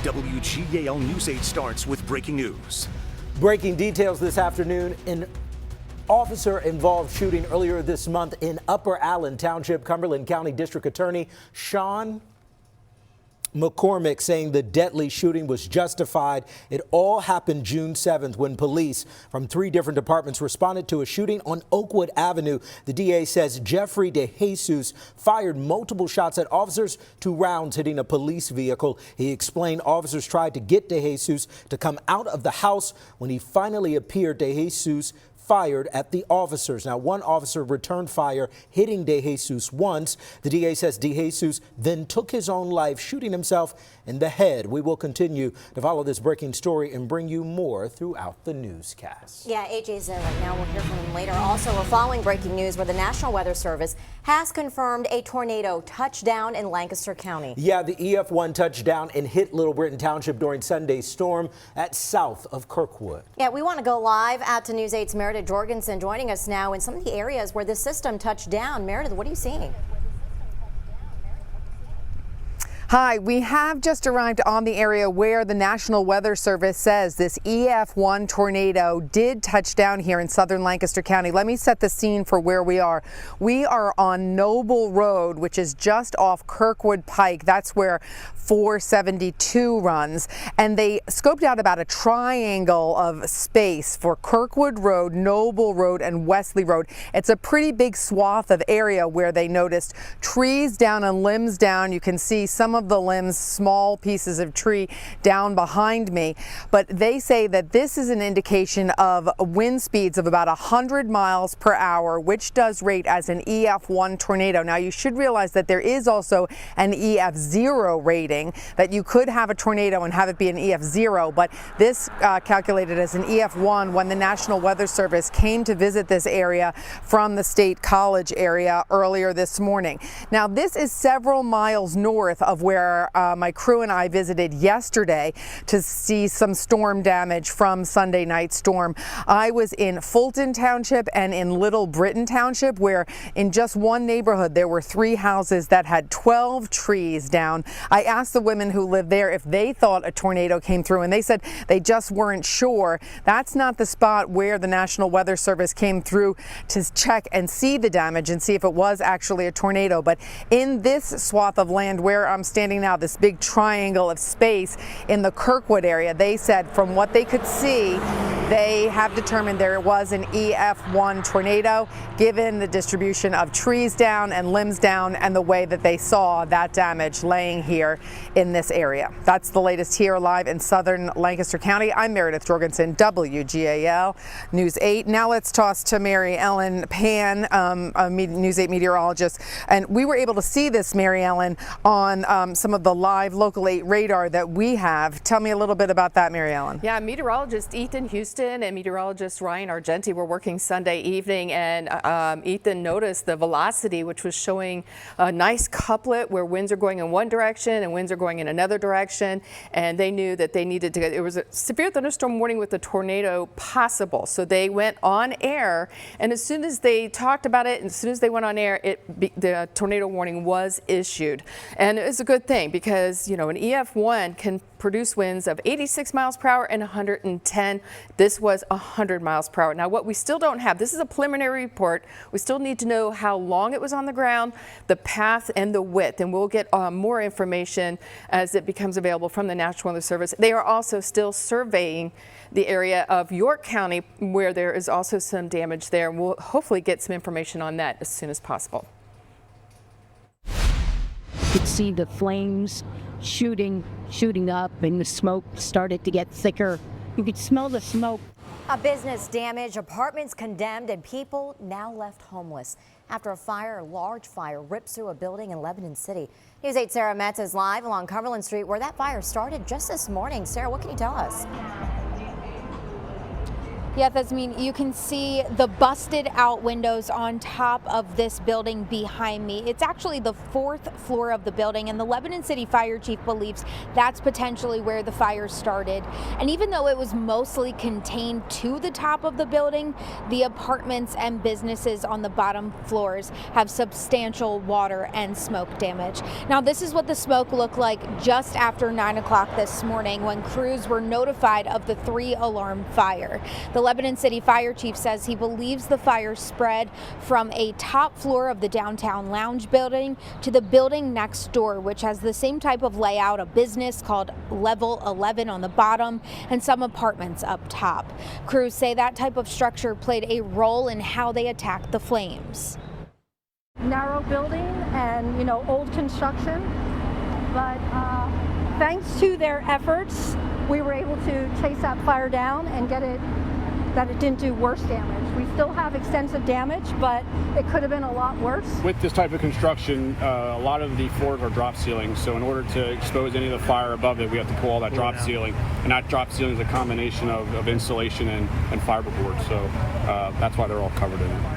WGAL News 8 starts with breaking news. Breaking details this afternoon. An officer-involved shooting earlier this month in Upper Allen Township. Cumberland County District Attorney Sean McCormick saying the deadly shooting was justified. It all happened June 7th when police from 3 different departments responded to a shooting on Oakwood Avenue. The DA says Jeffrey DeJesus fired multiple shots at officers, 2 rounds hitting a police vehicle. He explained officers tried to get DeJesus to come out of the house. When he finally appeared, DeJesus fired at the officers. Now, one officer returned fire, hitting DeJesus once. The DA says DeJesus then took his own life, shooting himself in the head. We will continue to follow this breaking story and bring you more throughout the newscast. Yeah, AJ's in right now. We'll hear from him later. Also, we're following breaking news where the National Weather Service has confirmed a tornado touchdown in Lancaster County. Yeah, the EF1 touchdown and hit Little Britain Township during Sunday's storm at south of Kirkwood. Yeah, we want to go live out to News 8's Meredith Jorgensen joining us now in some of the areas where the system touched down. Meredith, what are you seeing? Hi, we have just arrived on the area where the National Weather Service says this EF1 tornado did touch down here in southern Lancaster County. Let me set the scene for where we are. We are on Noble Road, which is just off Kirkwood Pike. That's where 472 runs. And they scoped out about a triangle of space for Kirkwood Road, Noble Road, and Wesley Road. It's a pretty big swath of area where they noticed trees down and limbs down. You can see some of the limbs, small pieces of tree down behind me, but they say that this is an indication of wind speeds of about 100 miles per hour, which does rate as an EF1 tornado. Now, you should realize that there is also an EF0 rating, that you could have a tornado and have it be an EF0, but this calculated as an EF1 when the National Weather Service came to visit this area from the State College area earlier this morning. Now, this is several miles north of where my crew and I visited yesterday to see some storm damage from Sunday night's storm. I was in Fulton Township and in Little Britain Township, where in just one neighborhood there were 3 houses that had 12 trees down. I asked the women who lived there if they thought a tornado came through, and they said they just weren't sure. That's not the spot where the National Weather Service came through to check and see the damage and see if it was actually a tornado. But in this swath of land where I'm standing now, this big triangle of space in the Kirkwood area, they said from what they could see, they have determined there was an EF1 tornado, given the distribution of trees down and limbs down and the way that they saw that damage laying here in this area. That's the latest here live in southern Lancaster County. I'm Meredith Jorgensen, WGAL News 8. Now let's toss to Mary Ellen Pan, a News 8 meteorologist. And we were able to see this, Mary Ellen, on some of the live Local 8 radar that we have. Tell me a little bit about that, Mary Ellen. Yeah, meteorologist Ethan Houston and meteorologist Ryan Argenti were working Sunday evening, and Ethan noticed the velocity, which was showing a nice couplet where winds are going in one direction and winds are going in another direction, and they knew that they needed to get, it was a severe thunderstorm warning with a tornado possible. So they went on air, and as soon as they talked about it, and as soon as they went on air, the tornado warning was issued. And it was a good thing because, you know, an EF1 can produce winds of 86 miles per hour and 110. This was 100 miles per hour. Now, what we still don't have, this is a preliminary report. We still need to know how long it was on the ground, the path, and the width, and we'll get more information as it becomes available from the National Weather Service. They are also still surveying the area of York County, where there is also some damage there. We'll hopefully get some information on that as soon as possible. You could see the flames shooting up, and the smoke started to get thicker. You could smell the smoke. A business damaged, apartments condemned, and people now left homeless after a large fire ripped through a building in Lebanon City. News 8 Sarah Metz is live along Cumberland Street, where that fire started just this morning. Sarah, what can you tell us? Yeah, Yasmin, you can see the busted out windows on top of this building behind me. It's actually the 4th floor of the building, and the Lebanon City Fire Chief believes that's potentially where the fire started. And even though it was mostly contained to the top of the building, the apartments and businesses on the bottom floors have substantial water and smoke damage. Now, this is what the smoke looked like just after 9 o'clock this morning when crews were notified of the 3-alarm fire. The Lebanon City Fire Chief says he believes the fire spread from a top floor of the downtown lounge building to the building next door, which has the same type of layout, a business called Level 11 on the bottom and some apartments up top. Crews say that type of structure played a role in how they attacked the flames. Narrow building and, old construction, but thanks to their efforts, we were able to chase that fire down and get it that it didn't do worse damage. We still have extensive damage, but it could have been a lot worse. With this type of construction, a lot of the floors are drop ceilings, so in order to expose any of the fire above it, we have to pull all that drop ceiling, and that drop ceiling is a combination of insulation and fiberboard, so that's why they're all covered in it.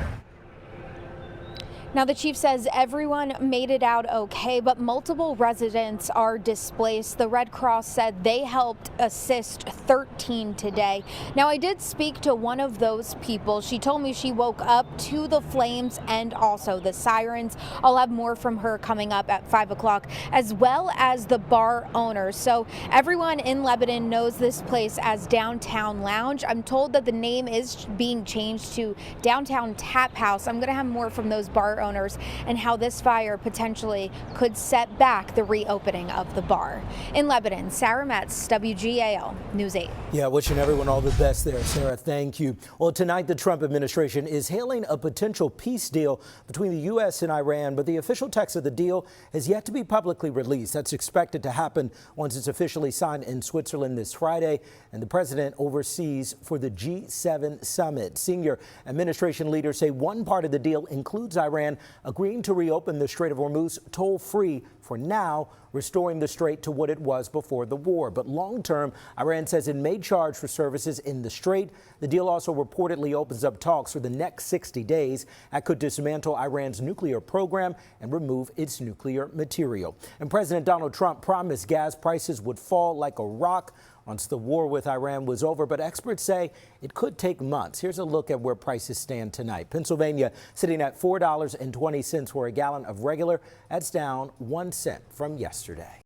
Now, the chief says everyone made it out okay, but multiple residents are displaced. The Red Cross said they helped assist 13 today. Now, I did speak to one of those people. She told me she woke up to the flames and also the sirens. I'll have more from her coming up at 5 o'clock, as well as the bar owners. So everyone in Lebanon knows this place as Downtown Lounge. I'm told that the name is being changed to Downtown Tap House. I'm going to have more from those bar owners and how this fire potentially could set back the reopening of the bar. In Lebanon, Sarah Metz, WGAL News 8. Yeah, wishing everyone all the best there, Sarah. Thank you. Well, tonight the Trump administration is hailing a potential peace deal between the U.S. and Iran, but the official text of the deal has yet to be publicly released. That's expected to happen once it's officially signed in Switzerland this Friday, and the president oversees for the G7 summit. Senior administration leaders say one part of the deal includes Iran agreeing to reopen the Strait of Hormuz toll-free for now, restoring the strait to what it was before the war. But long-term, Iran says it may charge for services in the strait. The deal also reportedly opens up talks for the next 60 days that could dismantle Iran's nuclear program and remove its nuclear material. And President Donald Trump promised gas prices would fall like a rock once the war with Iran was over, but experts say it could take months. Here's a look at where prices stand tonight. Pennsylvania sitting at $4.20 for a gallon of regular. That's down 1 cent from yesterday.